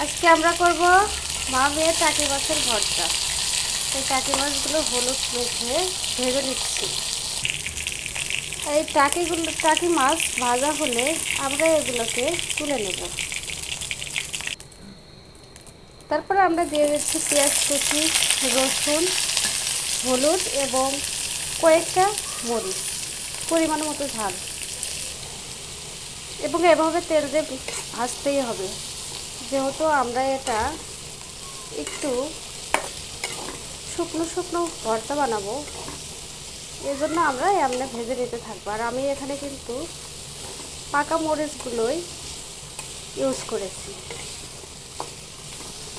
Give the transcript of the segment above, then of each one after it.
আজকে আমরা করব মা মেয়ে টাকি মাছের ভর্তা। এই টাকি মাছগুলো হলুদ মেখে ভেজে নিচ্ছি। এই টাকি মাছ ভাজা হলে আমরা এগুলোকে তুলে নেব। তারপরে আমরা দিয়ে দিচ্ছি পেঁয়াজ কুচি, রসুন, হলুদ এবং কয়েকটা মরিচ, পরিমাণ মতো ঝাল, এবং এভাবে তেল দিয়ে ভাজতেই হবে, যেহেতু আমরা এটা একটু শুকনো শুকনো ভর্তা বানাবো। এই জন্য আমরা এমনি ভেজে নিতে থাকবো। আর আমি এখানে কিন্তু পাকা মরিচগুলোই ইউজ করেছি,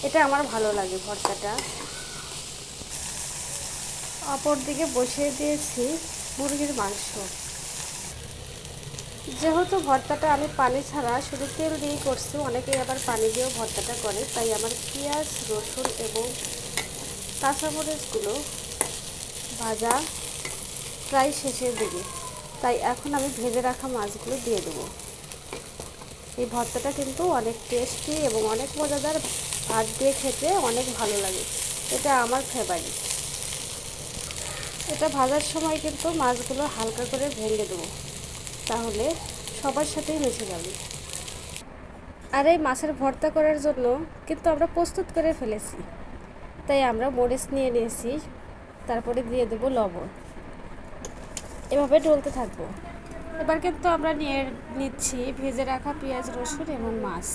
এটা আমার ভালো লাগে ভর্তাটা। অপর দিকে বসিয়ে দিয়েছি মুরগির মাংস। যেহেতু ভর্তাটা আমি পানি ছাড়া শুধু তেল দিয়েই করছি, অনেকেই আবার পানি দিয়েও ভর্তাটা করে, তাই আমার পেঁয়াজ, রসুন এবং কাঁচামরিচগুলো ভাজা প্রায় শেষের দিকে, তাই এখন আমি ভেজে রাখা মাছগুলো দিয়ে দেবো। এই ভর্তাটা কিন্তু অনেক টেস্টি এবং অনেক মজাদার, ভাত দিয়ে খেতে অনেক ভালো লাগে, এটা আমার ফেভারিট। এটা ভাজার সময় কিন্তু মাছগুলো হালকা করে ভেঙে দেবো, তাহলে সবার সাথেই মিশে যাবে। আর এই মাছের ভর্তা করার জন্য কিন্তু আমরা প্রস্তুত করে ফেলেছি, তাই আমরা মরিচ নিয়ে নিয়েছি, তারপরে দিয়ে দেবো লবণ, এভাবে ডলতে থাকবো। এবার কিন্তু আমরা নিয়ে নিচ্ছি ভেজে রাখা পেঁয়াজ, রসুন এবং মাছ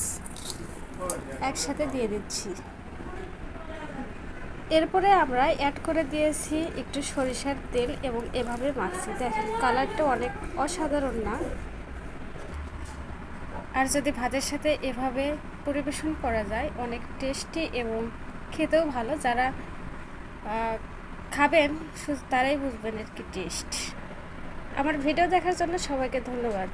একসাথে দিয়ে দিচ্ছি। এরপরে আমরা অ্যাড করে দিয়েছি একটু সরিষার তেল এবং এভাবে মাখছি। দেখেন কালারটা অনেক অসাধারণ না? আর যদি ভাতের সাথে এভাবে পরিবেশন করা যায়, অনেক টেস্টি এবং খেতেও ভালো। যারা খাবেন তারাই বুঝবেন এর কি টেস্ট। আমার ভিডিও দেখার জন্য সবাইকে ধন্যবাদ।